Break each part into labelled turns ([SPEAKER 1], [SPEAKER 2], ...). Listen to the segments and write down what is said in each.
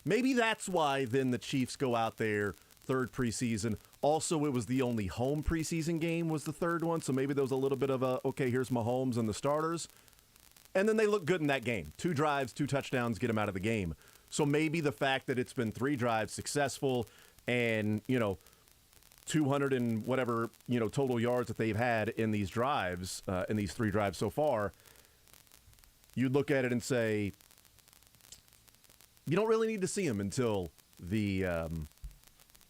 [SPEAKER 1] maybe that's why then the Chiefs go out there third preseason. Also, it was the only home preseason game was the third one, so maybe there was a little bit of a, okay, here's Mahomes and the starters. And then they look good in that game. 2 drives, 2 touchdowns, get them out of the game. So maybe the fact that it's been 3 drives successful and, 200 and whatever, total yards that they've had in these drives, in these 3 drives so far, you'd look at it and say, you don't really need to see them until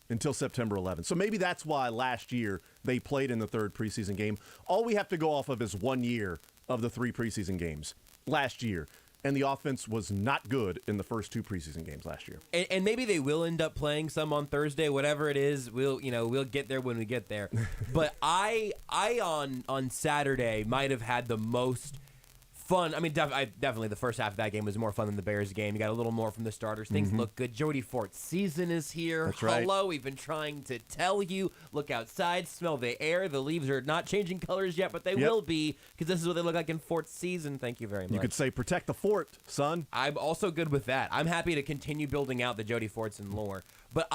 [SPEAKER 1] September 11th. So maybe that's why last year they played in the third preseason game. All we have to go off of is 1 year of the 3 preseason games last year. And the offense was not good in the first 2 preseason games last year.
[SPEAKER 2] And maybe they will end up playing some on Thursday, whatever it is. We'll get there when we get there. But I on Saturday might have had the most fun. I mean, definitely the first half of that game was more fun than the Bears game. You got a little more from the starters. Things look good. Jody Fort's season is here.
[SPEAKER 1] That's right.
[SPEAKER 2] Hello, we've been trying to tell you. Look outside, smell the air. The leaves are not changing colors yet, but they will be because this is what they look like in Fort's season. Thank you very much.
[SPEAKER 1] You could say protect the fort, son.
[SPEAKER 2] I'm also good with that. I'm happy to continue building out the Jody Forts and lore. But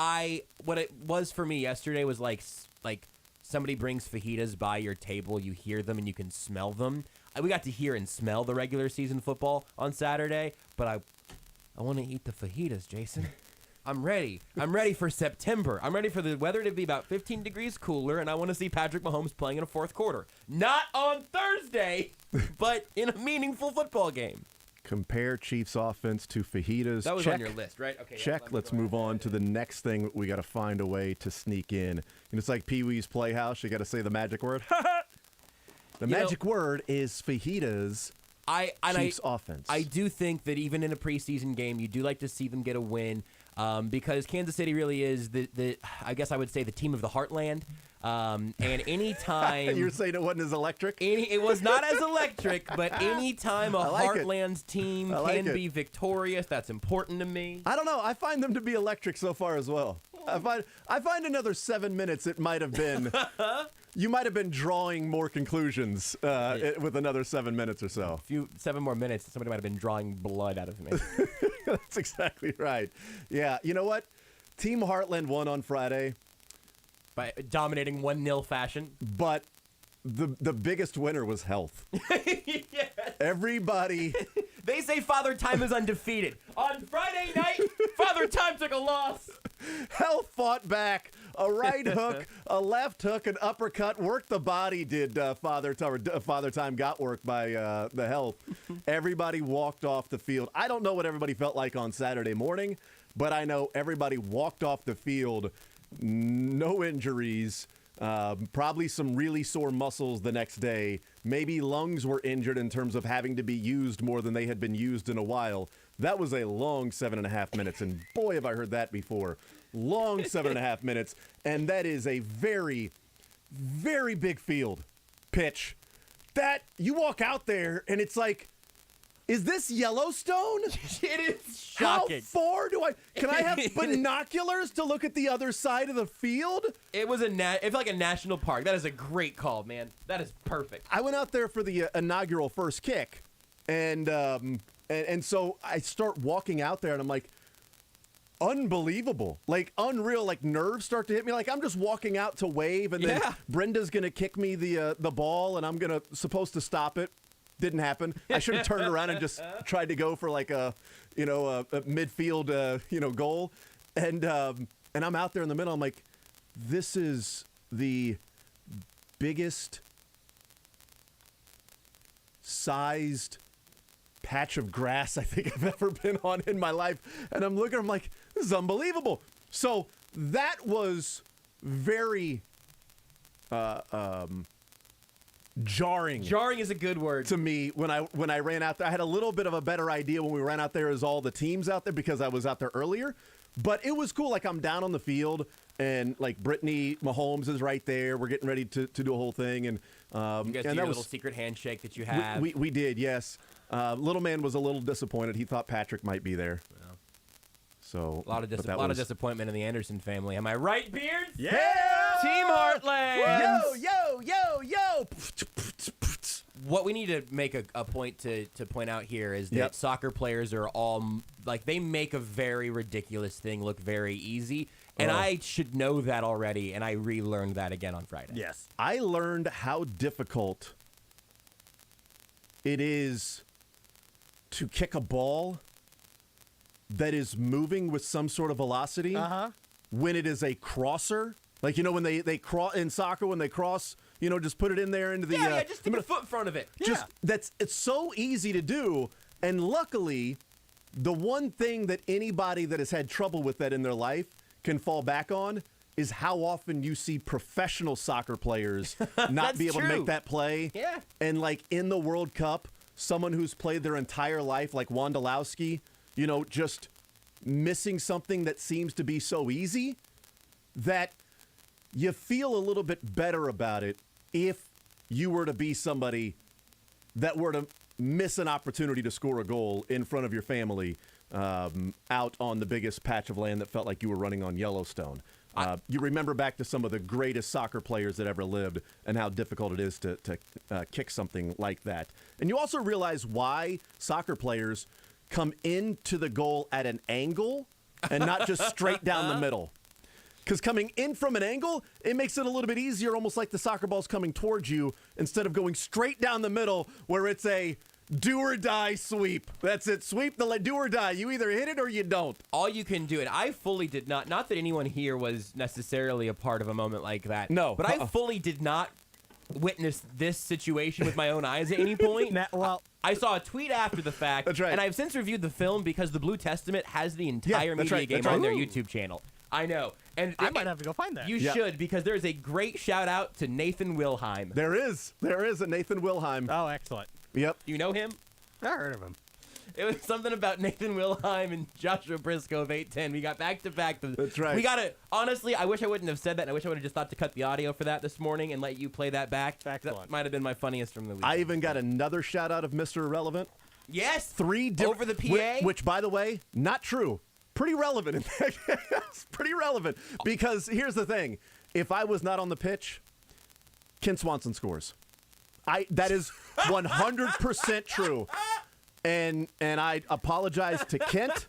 [SPEAKER 2] what it was for me yesterday was like somebody brings fajitas by your table. You hear them and you can smell them. We got to hear and smell the regular season football on Saturday, but I want to eat the fajitas, Jason. I'm ready. I'm ready for September. I'm ready for the weather to be about 15 degrees cooler, and I want to see Patrick Mahomes playing in a fourth quarter. Not on Thursday, but in a meaningful football game.
[SPEAKER 1] Compare Chiefs offense to fajitas.
[SPEAKER 2] That was
[SPEAKER 1] Check.
[SPEAKER 2] on your list, right? Okay.
[SPEAKER 1] Check. Let's move on to the next thing. We got to find a way to sneak in. And it's like Pee-wee's Playhouse. You got to say the magic word. The magic word is fajitas. Chiefs offense.
[SPEAKER 2] I do think that even in a preseason game, you do like to see them get a win because Kansas City really is the I guess I would say the team of the heartland. And any time
[SPEAKER 1] you're saying it wasn't as electric.
[SPEAKER 2] It was not as electric, but any time a
[SPEAKER 1] like
[SPEAKER 2] Heartlands team can be victorious, that's important to me.
[SPEAKER 1] I don't know. I find them to be electric so far as well. I find another 7 minutes. It might have been. You might have been drawing more conclusions with another 7 minutes or so.
[SPEAKER 2] 7 more minutes, somebody might have been drawing blood out of me.
[SPEAKER 1] That's exactly right. Yeah, you know what? Team Heartland won on Friday.
[SPEAKER 2] By dominating 1-0 fashion.
[SPEAKER 1] But the biggest winner was health.
[SPEAKER 2] Yes.
[SPEAKER 1] Everybody.
[SPEAKER 2] They say Father Time is undefeated. On Friday night, Father Time took a loss.
[SPEAKER 1] Health fought back. A right hook, a left hook, an uppercut. Worked the body, did Father Time got worked by the Health. Everybody walked off the field. I don't know what everybody felt like on Saturday morning, but I know everybody walked off the field. No injuries, probably some really sore muscles the next day. Maybe lungs were injured in terms of having to be used more than they had been used in a while. That was a long 7.5 minutes, and boy, have I heard that before. Long 7.5 minutes, and that is a very, very big field pitch. That you walk out there, and it's like, is this Yellowstone?
[SPEAKER 2] It is shocking.
[SPEAKER 1] How far can I have binoculars to look at the other side of the field?
[SPEAKER 2] It was it felt like a national park. That is a great call, man. That is perfect.
[SPEAKER 1] I went out there for the inaugural first kick, and so I start walking out there, and I'm like, unbelievable, like unreal, like nerves start to hit me. Like I'm just walking out to wave, and then Brenda's gonna kick me the ball, and I'm supposed to stop it. Didn't happen. I should have turned around and just tried to go for like a midfield, goal. And I'm out there in the middle. I'm like, this is the biggest sized patch of grass I think I've ever been on in my life. And I'm looking, I'm like, this is unbelievable. So that was very, jarring.
[SPEAKER 2] Jarring is a good word
[SPEAKER 1] to me when I ran out there. I had a little bit of a better idea when we ran out there as all the teams out there because I was out there earlier. But it was cool. Like I'm down on the field and like Brittany Mahomes is right there. We're getting ready to do a whole thing and
[SPEAKER 2] you guys do your little secret handshake that you have.
[SPEAKER 1] We did, yes. Little man was a little disappointed. He thought Patrick might be there. Yeah. So
[SPEAKER 2] a lot of disappointment in the Anderson family. Am I right, Beards?
[SPEAKER 1] Yeah!
[SPEAKER 2] Team Heartland!
[SPEAKER 1] Yo!
[SPEAKER 2] What we need to make a point to point out here is that soccer players are all like they make a very ridiculous thing look very easy, and I should know that already, and I relearned that again on Friday.
[SPEAKER 3] Yes.
[SPEAKER 1] I learned how difficult it is to kick a ball that is moving with some sort of velocity when it is a crosser. Like, you know, when they cross in soccer, when they cross, you know, just put it in there into the...
[SPEAKER 2] just stick a foot in front of it.
[SPEAKER 1] It's so easy to do. And luckily, the one thing that anybody that has had trouble with that in their life can fall back on is how often you see professional soccer players not be able to make that play.
[SPEAKER 2] Yeah.
[SPEAKER 1] And like in the World Cup, someone who's played their entire life, like Wondolowski, you know, just missing something that seems to be so easy that you feel a little bit better about it if you were to be somebody that were to miss an opportunity to score a goal in front of your family out on the biggest patch of land that felt like you were running on Yellowstone. You remember back to some of the greatest soccer players that ever lived and how difficult it is to kick something like that. And you also realize why soccer players come into the goal at an angle and not just straight down the middle. Because coming in from an angle, it makes it a little bit easier, almost like the soccer ball's coming towards you, instead of going straight down the middle where it's a do or die sweep. That's it. Sweep the do or die. You either hit it or you don't.
[SPEAKER 2] All you can do, and I fully did not that anyone here was necessarily a part of a moment like that.
[SPEAKER 1] No.
[SPEAKER 2] But I fully did not witness this situation with my own eyes at any point. I saw a tweet after the fact.
[SPEAKER 1] That's right.
[SPEAKER 2] And I've since reviewed the film because the Blue Testament has the entire media game on their YouTube channel. I know. And
[SPEAKER 3] I might have to go find that.
[SPEAKER 2] You should, because there's a great shout out to Nathan Wilhelm.
[SPEAKER 1] There is a Nathan Wilhelm.
[SPEAKER 3] Oh, excellent.
[SPEAKER 1] Yep.
[SPEAKER 2] You know him?
[SPEAKER 3] I heard of him.
[SPEAKER 2] It was something about Nathan Wilhelm and Joshua Brisco of 810. We got back-to-back.
[SPEAKER 1] That's right.
[SPEAKER 2] We got to, honestly, I wish I wouldn't have said that. And I wish I would have just thought to cut the audio for that this morning and let you play that back.
[SPEAKER 3] Excellent.
[SPEAKER 2] That might have been my funniest from the week.
[SPEAKER 1] I even got another shout out of Mr. Irrelevant.
[SPEAKER 2] Yes.
[SPEAKER 1] 3 different.
[SPEAKER 2] Over the PA?
[SPEAKER 1] Which, by the way, not true. Pretty relevant in that case. Pretty relevant. Because here's the thing. If I was not on the pitch, Ken Swanson scores. That is 100% true. And I apologize to Kent.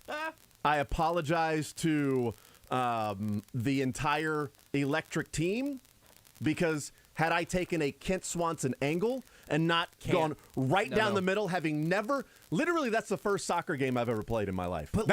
[SPEAKER 1] I apologize to the entire electric team, because had I taken a Kent Swanson angle and not gone right down the middle, having never, literally that's the first soccer game I've ever played in my life. But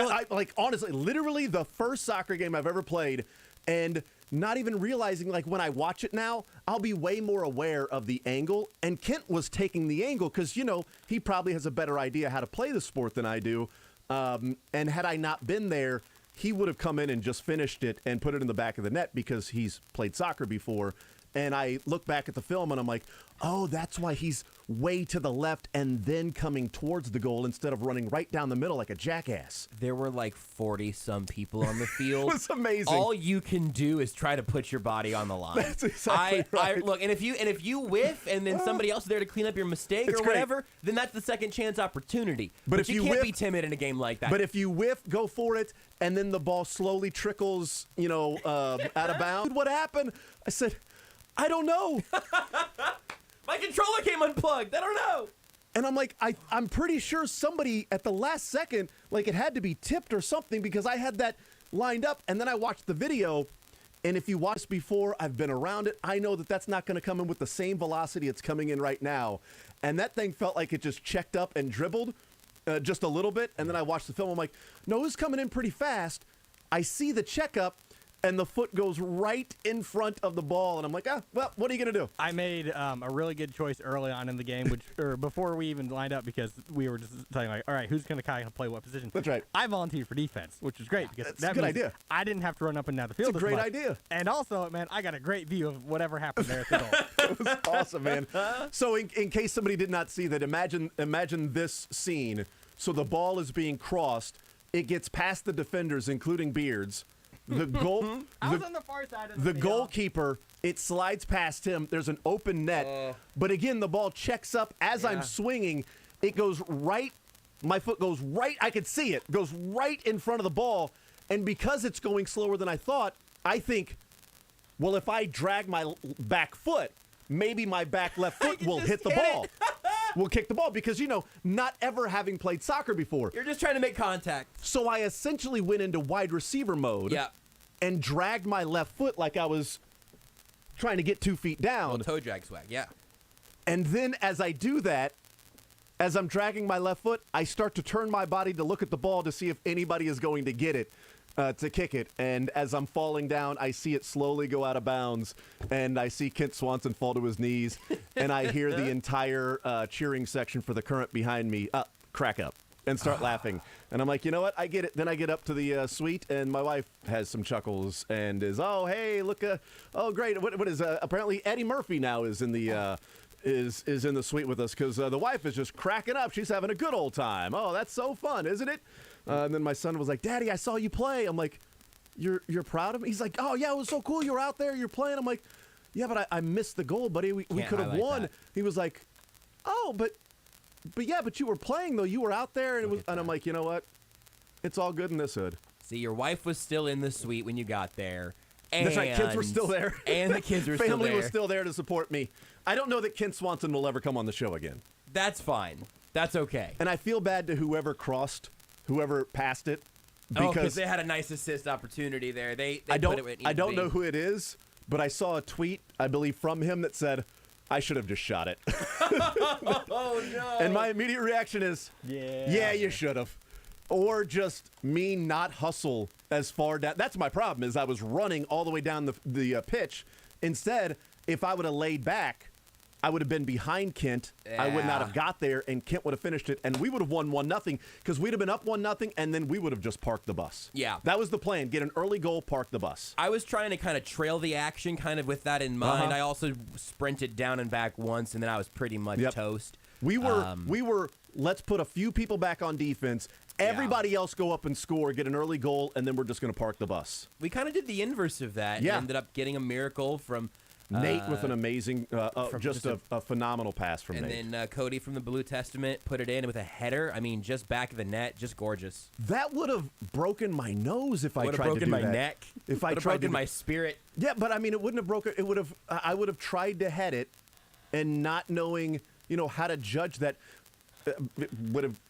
[SPEAKER 1] honestly, literally the first soccer game I've ever played, and not even realizing, like, when I watch it now, I'll be way more aware of the angle. And Kent was taking the angle because, you know, he probably has a better idea how to play the sport than I do. And had I not been there, he would have come in and just finished it and put it in the back of the net because he's played soccer before. And I look back at the film and I'm like, oh, that's why he's way to the left and then coming towards the goal instead of running right down the middle like a jackass.
[SPEAKER 2] There were like 40-some people on the field.
[SPEAKER 1] It was amazing.
[SPEAKER 2] All you can do is try to put your body on the line.
[SPEAKER 1] That's exactly right.
[SPEAKER 2] Look, and if you whiff and then somebody else is there to clean up your mistake or whatever, then that's the second chance opportunity. But if you can't be timid in a game like that.
[SPEAKER 1] But if you whiff, go for it, and then the ball slowly trickles, you know, out of bounds. What happened? I said, I don't know.
[SPEAKER 2] My controller came unplugged. I don't know.
[SPEAKER 1] And I'm like, I'm pretty sure somebody at the last second, like, it had to be tipped or something, because I had that lined up. And then I watched the video. And if you watched before, I've been around it. I know that that's not going to come in with the same velocity it's coming in right now. And that thing felt like it just checked up and dribbled just a little bit. And then I watched the film. I'm like, no, it's coming in pretty fast. I see the checkup. And the foot goes right in front of the ball. And I'm like, well, what are you going to do?
[SPEAKER 3] I made a really good choice early on in the game, or before we even lined up, because we were just talking like, all right, who's going to kind of play what position?
[SPEAKER 1] That's right.
[SPEAKER 3] I volunteered for defense, which is great, because
[SPEAKER 1] that's a good idea.
[SPEAKER 3] I didn't have to run up and down the field.
[SPEAKER 1] It's a great idea.
[SPEAKER 3] And also, man, I got a great view of whatever happened there at the goal.
[SPEAKER 1] It was awesome, man. So in case somebody did not see that, imagine this scene. So the ball is being crossed. It gets past the defenders, including Beards. The goal.
[SPEAKER 3] I was on the far side of
[SPEAKER 1] the goalkeeper. It slides past him. There's an open net, but again, the ball checks up as I'm swinging. It goes right. My foot goes right. I could see it. Goes right in front of the ball, and because it's going slower than I thought, I think, well, if I drag my back foot, maybe my back left foot will hit the ball. will kick the ball because, not ever having played soccer before.
[SPEAKER 2] You're just trying to make contact.
[SPEAKER 1] So I essentially went into wide receiver mode and dragged my left foot like I was trying to get 2 feet down.
[SPEAKER 2] Little toe drag swag, yeah.
[SPEAKER 1] And then as I do that, as I'm dragging my left foot, I start to turn my body to look at the ball to see if anybody is going to get it, to kick it. And as I'm falling down, I see it slowly go out of bounds, and I see Kent Swanson fall to his knees, and I hear the entire cheering section for the Current behind me crack up and start laughing. And I'm like, you know what? I get it. Then I get up to the suite, and my wife has some chuckles and is, oh, hey, look, oh, great. What is, apparently Eddie Murphy now is in the... is in the suite with us because the wife is just cracking up. She's having a good old time. Oh, that's so fun, isn't it? And then my son was like, Daddy, I saw you play. I'm like, you're proud of me? He's like, oh, yeah, it was so cool. You were out there. You're playing. I'm like, yeah, but I missed the goal, buddy. We could have won.
[SPEAKER 2] That.
[SPEAKER 1] He was like, oh, but you were playing, though. You were out there. And I'm like, you know what? It's all good in this hood.
[SPEAKER 2] See, your wife was still in the suite when you got there. And
[SPEAKER 1] that's right. Kids were still there.
[SPEAKER 2] And the kids were still there.
[SPEAKER 1] Family was still there to support me. I don't know that Kent Swanson will ever come on the show again.
[SPEAKER 2] That's fine. That's okay.
[SPEAKER 1] And I feel bad to whoever passed it.
[SPEAKER 2] Because they had a nice assist opportunity there. I don't
[SPEAKER 1] know who it is, but I saw a tweet, I believe, from him that said, I should have just shot it.
[SPEAKER 2] Oh, no.
[SPEAKER 1] And my immediate reaction is, yeah, you should have. Or just me not hustle as far down. That's my problem, is I was running all the way down the pitch. Instead, if I would have laid back, I would have been behind Kent.
[SPEAKER 2] Yeah.
[SPEAKER 1] I would not have got there, and Kent would have finished it, and we would have won 1-0 because we'd have been up 1-0, and then we would have just parked the bus.
[SPEAKER 2] Yeah.
[SPEAKER 1] That was the plan, get an early goal, park the bus.
[SPEAKER 2] I was trying to kind of trail the action kind of with that in mind. I also sprinted down and back once, and then I was pretty much toast.
[SPEAKER 1] We were, let's put a few people back on defense. Everybody else go up and score, get an early goal, and then we're just going to park the bus.
[SPEAKER 2] We kind of did the inverse of that.
[SPEAKER 1] Yeah.
[SPEAKER 2] And ended up getting a miracle from
[SPEAKER 1] Nate with an amazing, just a phenomenal pass from Nate.
[SPEAKER 2] And then Cody from the Blue Testament put it in with a header. I mean, just back of the net, just gorgeous.
[SPEAKER 1] That would have broken my nose if I tried to do that.
[SPEAKER 2] Would have broken my neck.
[SPEAKER 1] If I
[SPEAKER 2] tried
[SPEAKER 1] tried
[SPEAKER 2] broken my spirit.
[SPEAKER 1] Yeah, but I mean, it wouldn't have broken. It would have. I would have tried to head it, and not knowing, how to judge that. Would have.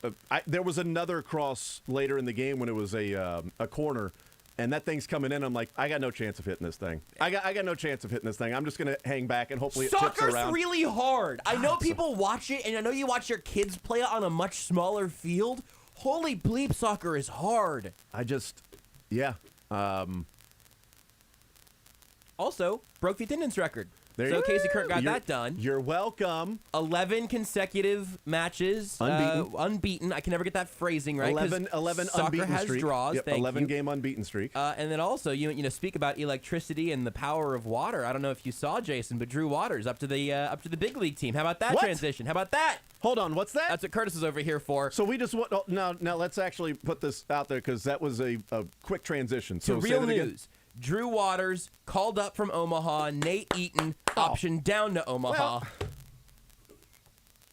[SPEAKER 1] There was another cross later in the game when it was a corner. And that thing's coming in. I'm like, I got no chance of hitting this thing. I got no chance of hitting this thing. I'm just going to hang back and hopefully it tips around.
[SPEAKER 2] Soccer's really hard. I know people watch it, and I know you watch your kids play it on a much smaller field. Holy bleep, soccer is hard.
[SPEAKER 1] Yeah.
[SPEAKER 2] Also, broke the attendance record.
[SPEAKER 1] So
[SPEAKER 2] Casey Kirk got that done.
[SPEAKER 1] You're welcome.
[SPEAKER 2] 11 consecutive matches. Unbeaten. I can never get that phrasing right.
[SPEAKER 1] 11
[SPEAKER 2] soccer
[SPEAKER 1] unbeaten
[SPEAKER 2] has
[SPEAKER 1] streak.
[SPEAKER 2] draws.
[SPEAKER 1] Yep, 11-game unbeaten streak.
[SPEAKER 2] And then also, you speak about electricity and the power of water. I don't know if you saw, Jason, but Drew Waters up to the big league team. How about that transition? How about that?
[SPEAKER 1] Hold on, what's that?
[SPEAKER 2] That's what Curtis is over here for.
[SPEAKER 1] So we just want now let's actually put this out there because that was a quick transition. So
[SPEAKER 2] real news. Drew Waters called up from Omaha. Nate Eaton optioned down to Omaha.
[SPEAKER 1] Well,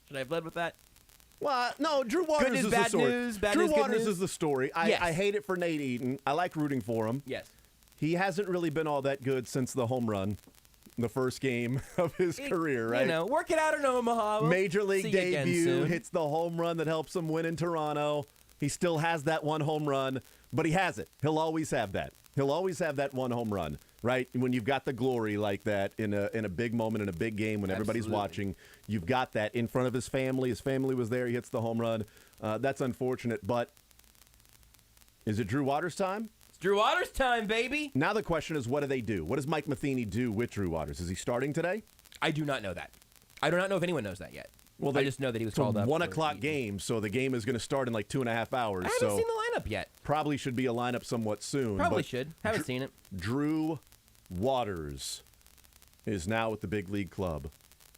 [SPEAKER 2] should I have led with that?
[SPEAKER 1] Well, no, Drew Waters
[SPEAKER 2] good news,
[SPEAKER 1] is
[SPEAKER 2] bad
[SPEAKER 1] the story.
[SPEAKER 2] news, bad
[SPEAKER 1] Drew
[SPEAKER 2] news, good
[SPEAKER 1] Waters
[SPEAKER 2] news.
[SPEAKER 1] is the story.
[SPEAKER 2] Yes.
[SPEAKER 1] I hate it for Nate Eaton. I like rooting for him.
[SPEAKER 2] Yes.
[SPEAKER 1] He hasn't really been all that good since the home run, the first game of his career, right?
[SPEAKER 2] Work it out in Omaha. We'll
[SPEAKER 1] Major league
[SPEAKER 2] see you again
[SPEAKER 1] debut,
[SPEAKER 2] soon.
[SPEAKER 1] hits the home run that helps him win in Toronto. He still has that one home run, but he has it. He'll always have that. He'll always have that one home run, right? When you've got the glory like that in a big moment, in a big game, when everybody's watching, you've got that in front of his family. His family was there. He hits the home run. That's unfortunate, but is it Drew Waters' time?
[SPEAKER 2] It's Drew Waters' time, baby.
[SPEAKER 1] Now the question is, what do they do? What does Mike Matheny do with Drew Waters? Is he starting today?
[SPEAKER 2] I do not know that. I do not know if anyone knows that yet.
[SPEAKER 1] Well,
[SPEAKER 2] I just know that he was called up.
[SPEAKER 1] It's a 1 o'clock game, so the game is going to start in like 2.5 hours.
[SPEAKER 2] I haven't seen the lineup yet.
[SPEAKER 1] Probably should be a lineup somewhat soon.
[SPEAKER 2] Probably should. Haven't seen it.
[SPEAKER 1] Drew Waters is now with the big league club.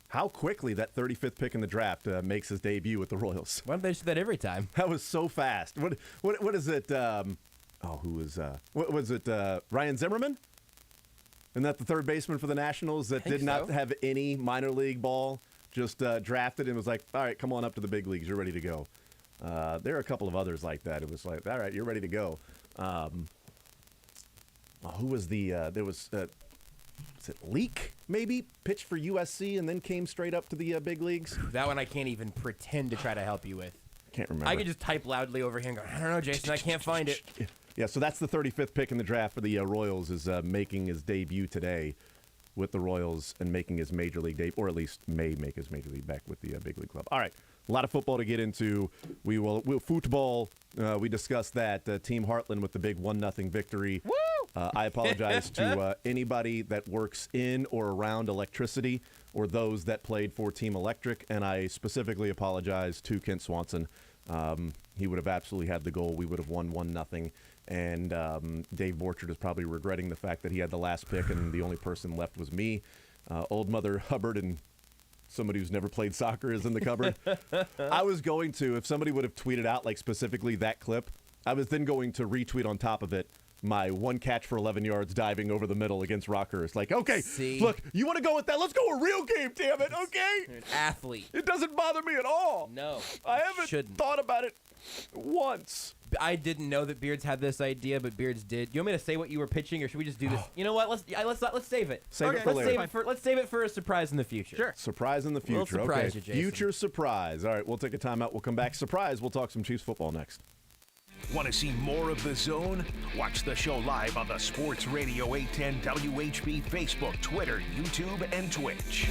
[SPEAKER 1] How quickly that 35th pick in the draft makes his debut with the Royals.
[SPEAKER 2] Why don't they do that every time?
[SPEAKER 1] That was so fast. What is it? Who was what was it? Ryan Zimmerman? Isn't that the third baseman for the Nationals that did not have any minor league ball? Just drafted and was like, all right, come on up to the big leagues. You're ready to go. There are a couple of others like that. It was like, all right, you're ready to go. Who was the there was was it Leak, maybe? Pitched for USC and then came straight up to the big leagues.
[SPEAKER 2] That one I can't even pretend to try to help you with.
[SPEAKER 1] Can't remember.
[SPEAKER 2] I could just type loudly over here and go, I don't know, Jason, I can't find it.
[SPEAKER 1] Yeah, so that's the 35th pick in the draft for the Royals, is making his debut today with the Royals and making his major league debut, or at least may make his major league back with the big league club. All right, a lot of football to get into. We'll football. We discussed that. Team Heartland with the big 1-0 victory.
[SPEAKER 3] Woo!
[SPEAKER 1] I apologize to anybody that works in or around electricity or those that played for Team Electric, and I specifically apologize to Kent Swanson. He would have absolutely had the goal. We would have won 1-0. And Dave Borchard is probably regretting the fact that he had the last pick and the only person left was me. Old Mother Hubbard and somebody who's never played soccer is in the cupboard. I was going to, if somebody would have tweeted out like specifically that clip, I was then going to retweet on top of it my one catch for 11 yards diving over the middle against Rockhurst. Like, okay,
[SPEAKER 2] See?
[SPEAKER 1] Look, you want to go with that? Let's go a real game, damn it, okay?
[SPEAKER 2] You're an athlete.
[SPEAKER 1] It doesn't bother me at all.
[SPEAKER 2] No.
[SPEAKER 1] I haven't
[SPEAKER 2] shouldn't.
[SPEAKER 1] thought about it once.
[SPEAKER 2] I didn't know that Beards had this idea, but Beards did. You want me to say what you were pitching, or should we just do this? You know what? Let's save it.
[SPEAKER 1] Save it for later.
[SPEAKER 2] Let's save it for a surprise in the future.
[SPEAKER 3] Sure.
[SPEAKER 1] Surprise in the
[SPEAKER 2] We'll
[SPEAKER 1] future.
[SPEAKER 2] surprise
[SPEAKER 1] Okay.
[SPEAKER 2] you, Jason.
[SPEAKER 1] Future surprise. All right, we'll take a timeout. We'll come back. Surprise. We'll talk some Chiefs football next.
[SPEAKER 4] Want to see more of The Zone? Watch the show live on the Sports Radio 810 WHB Facebook, Twitter, YouTube, and Twitch.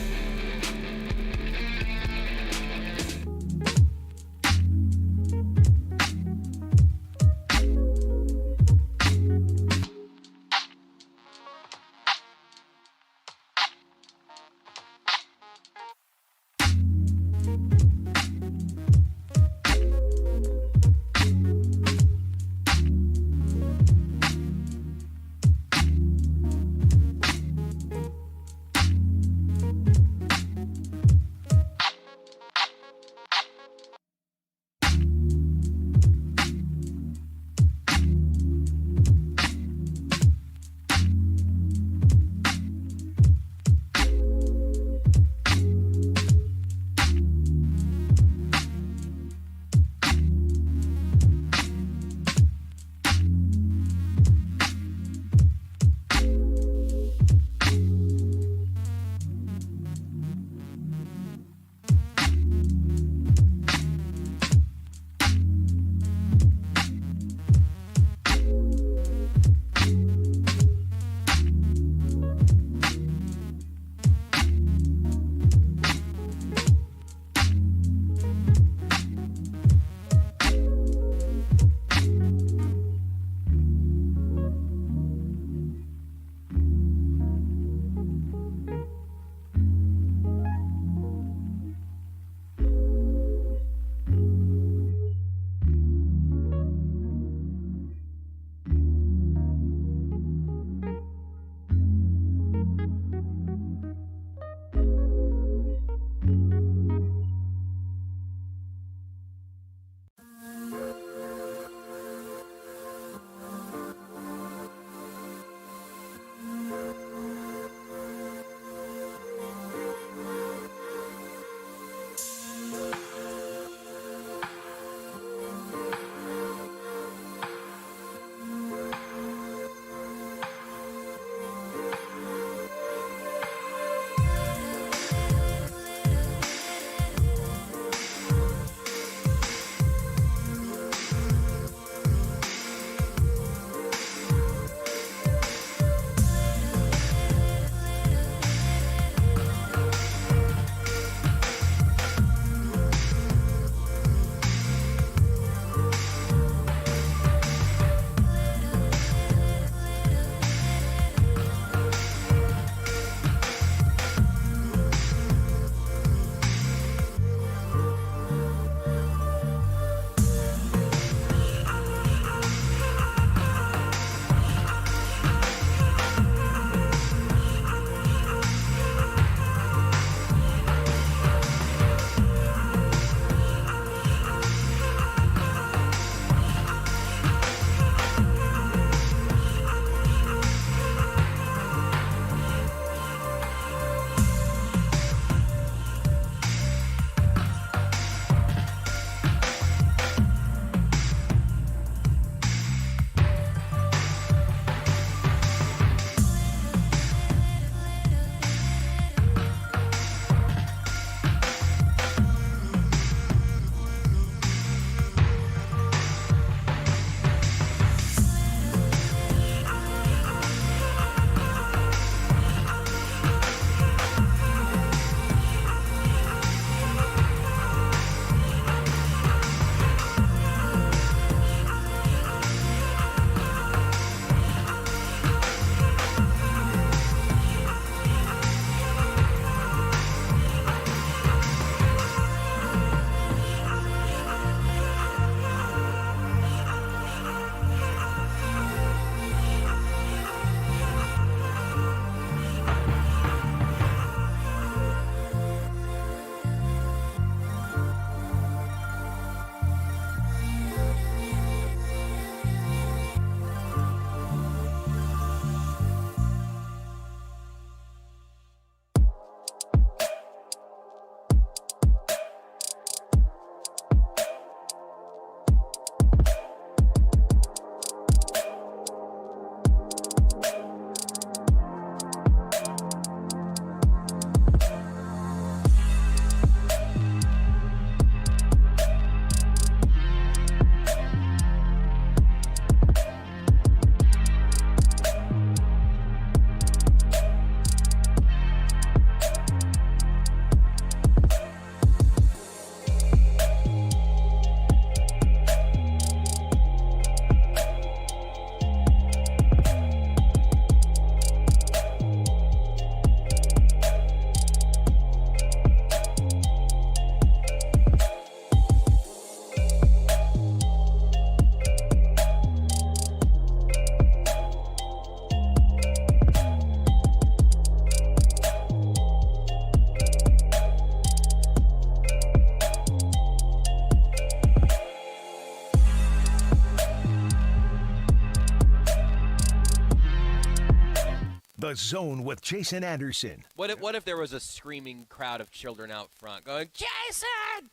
[SPEAKER 4] The Zone with Jason Anderson.
[SPEAKER 5] What if there was a screaming crowd of children out front going, Jason!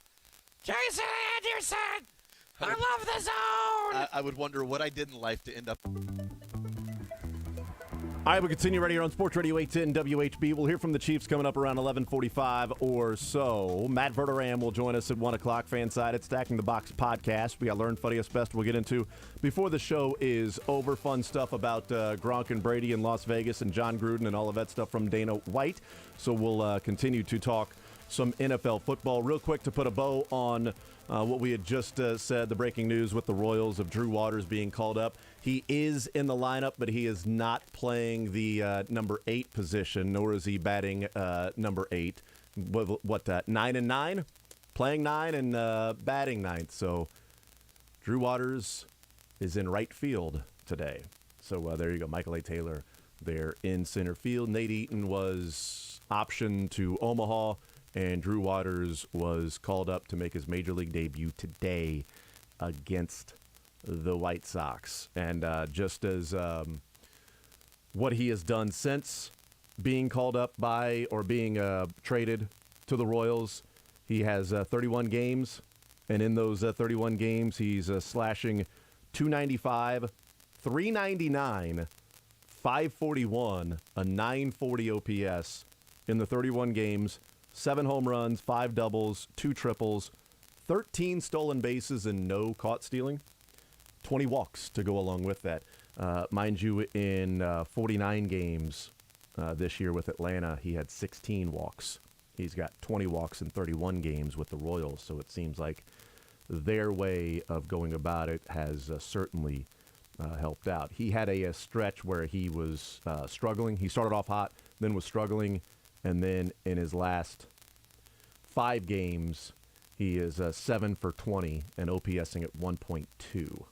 [SPEAKER 5] Jason Anderson! I love the Zone!
[SPEAKER 6] I would wonder what I did in life to end up.
[SPEAKER 1] All right, we'll continue right here on Sports Radio 810 WHB. We'll hear from the Chiefs coming up around 11:45 or so. Matt Verderame will join us at 1 o'clock. Fanside at Stacking the Box podcast. We got Learn Funniest Best we'll get into before the show is over. Fun stuff about Gronk and Brady in Las Vegas and John Gruden and all of that stuff from Dana White. So we'll continue to talk some NFL football. Real quick to put a bow on what we had just said, the breaking news with the Royals of Drew Waters being called up. He is in the lineup, but he is not playing the number 8 position, nor is he batting number 8. What 9 and 9? Playing 9 and batting 9th. So Drew Waters is in right field today. So there you go. Michael A. Taylor there in center field. Nate Eaton was optioned to Omaha, and Drew Waters was called up to make his Major League debut today against the White Sox. And just as what he has done since being called up by or being traded to the Royals, he has 31 games. And in those 31 games, he's slashing 295, 399, 541, a 940 OPS in the 31 games. 7 home runs, 5 doubles, 2 triples, 13 stolen bases, and no caught stealing. 20 walks to go along with that. Mind you, in 49 games this year with Atlanta, he had 16 walks. He's got 20 walks in 31 games with the Royals, so it seems like their way of going about it has certainly helped out. He had a stretch where he was struggling. He started off hot, then was struggling, and then in his last 5 games, he is 7 for 20 and OPSing at 1.2.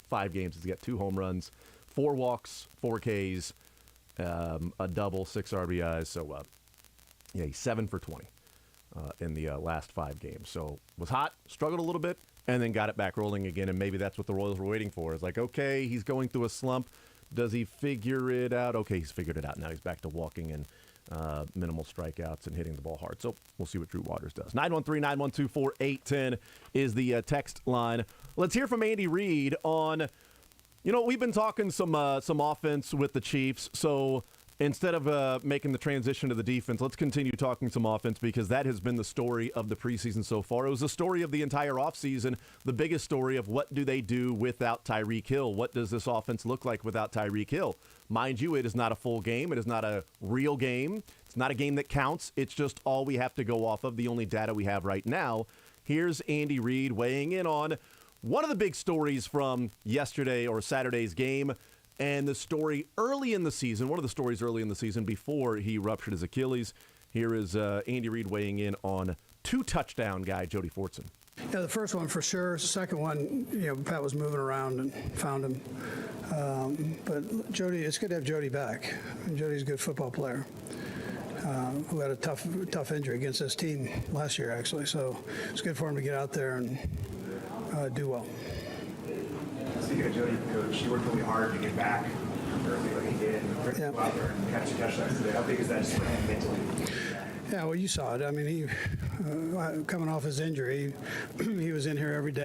[SPEAKER 1] 5 games, he's got 2 home runs, 4 walks, 4 Ks, a double, 6 RBIs. So, yeah, he's 7 for 20 in the last 5 games. So was hot, struggled a little bit, and then got it back rolling again. And maybe that's what the Royals were waiting for. It's like, okay, he's going through a slump. Does he figure it out? Okay, he's figured it out. Now he's back to walking and minimal strikeouts and hitting the ball hard. So we'll see what Drew Waters does. 913-912-4810 is the text line. Let's hear from Andy Reid on, we've been talking some offense with the Chiefs. So instead of making the transition to the defense, let's continue talking some offense because that has been the story of the preseason so far. It was the story of the entire offseason, the biggest story of what do they do without Tyreek Hill? What does this offense look like without Tyreek Hill? Mind you, it is not a full game. It is not a real game. It's not a game that counts. It's just all we have to go off of, the only data we have right now. Here's Andy Reid weighing in on one of the big stories from yesterday or Saturday's game, and the story early in the season, one of the stories early in the season before he ruptured his Achilles. Here is Andy Reid weighing in on 2-touchdown guy Jody Fortson.
[SPEAKER 7] Yeah, the first one for sure. Second one, Pat was moving around and found him. But Jody, it's good to have Jody back. Jody's a good football player who had a tough injury against this team last year, actually. So it's good for him to get out there and do well.
[SPEAKER 8] Speaking of Jody, Coach, you worked really hard to get back early like he did and go out there and catch a touchdown today. How big is that just for him mentally?
[SPEAKER 7] Yeah, well, you saw it. I mean, he coming off his injury, he was in here every day.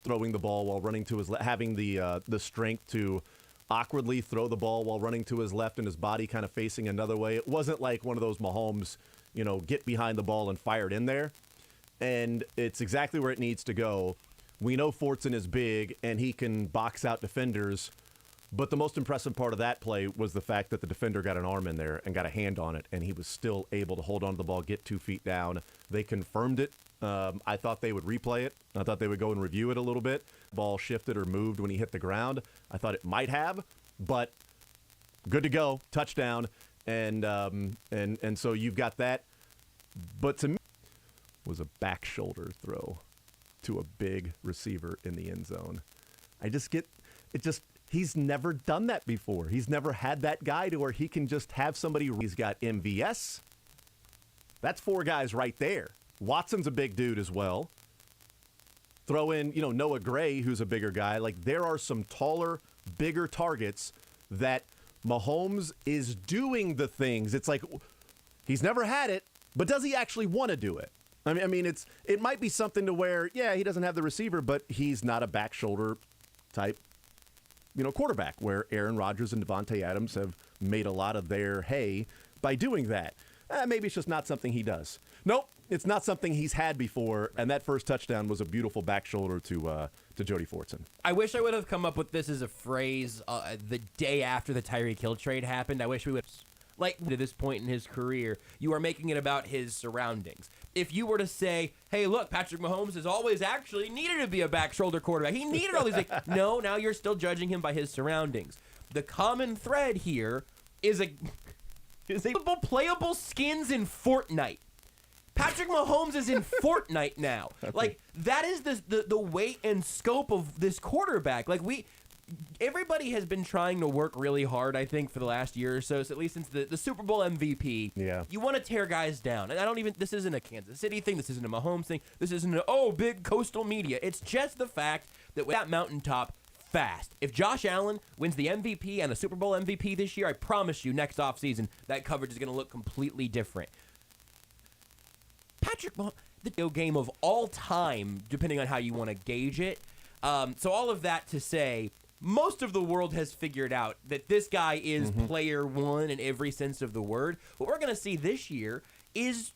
[SPEAKER 1] Throwing the ball while running to his left, having the strength to awkwardly throw the ball while running to his left and his body kind of facing another way. It wasn't like one of those Mahomes, get behind the ball and fire it in there. And it's exactly where it needs to go. We know Fortson is big and he can box out defenders, but the most impressive part of that play was the fact that the defender got an arm in there and got a hand on it, and he was still able to hold on to the ball, get 2 feet down. They confirmed it. I thought they would replay it. I thought they would go and review it a little bit. Ball shifted or moved when he hit the ground. I thought it might have, but good to go, touchdown, and so you've got that. But to me, it was a back shoulder throw to a big receiver in the end zone. He's never done that before. He's never had that guy to where he can just have somebody. He's got MVS. That's 4 guys right there. Watson's a big dude as well. Throw in, Noah Gray, who's a bigger guy. Like, there are some taller, bigger targets that Mahomes is doing the things. It's like he's never had it, but does he actually want to do it? I mean, it might be something to where, yeah, he doesn't have the receiver, but he's not a back shoulder type, quarterback where Aaron Rodgers and Devontae Adams have made a lot of their hay by doing that. Maybe it's just not something he does. Nope, it's not something he's had before, and that first touchdown was a beautiful back shoulder to Jody Fortson.
[SPEAKER 2] I wish I would have come up with this as a phrase the day after the Tyreek Hill trade happened. I wish we would, to this point in his career, you are making it about his surroundings. If you were to say, hey, look, Patrick Mahomes has always actually needed to be a back shoulder quarterback. He needed all these things. No, now you're still judging him by his surroundings. The common thread here is playable skins in Fortnite. Patrick Mahomes is in Fortnite now. That is the weight and scope of this quarterback. Everybody has been trying to work really hard, I think, for the last year or so at least since the Super Bowl MVP.
[SPEAKER 1] Yeah.
[SPEAKER 2] You want to tear guys down. And this isn't a Kansas City thing. This isn't a Mahomes thing. This isn't big coastal media. It's just the fact that with that mountaintop fast. If Josh Allen wins the MVP and a Super Bowl MVP this year, I promise you next offseason that coverage is going to look completely different. Patrick Mahomes, the video game of all time, depending on how you want to gauge it. So all of that to say, most of the world has figured out that this guy is player one in every sense of the word. What we're going to see this year is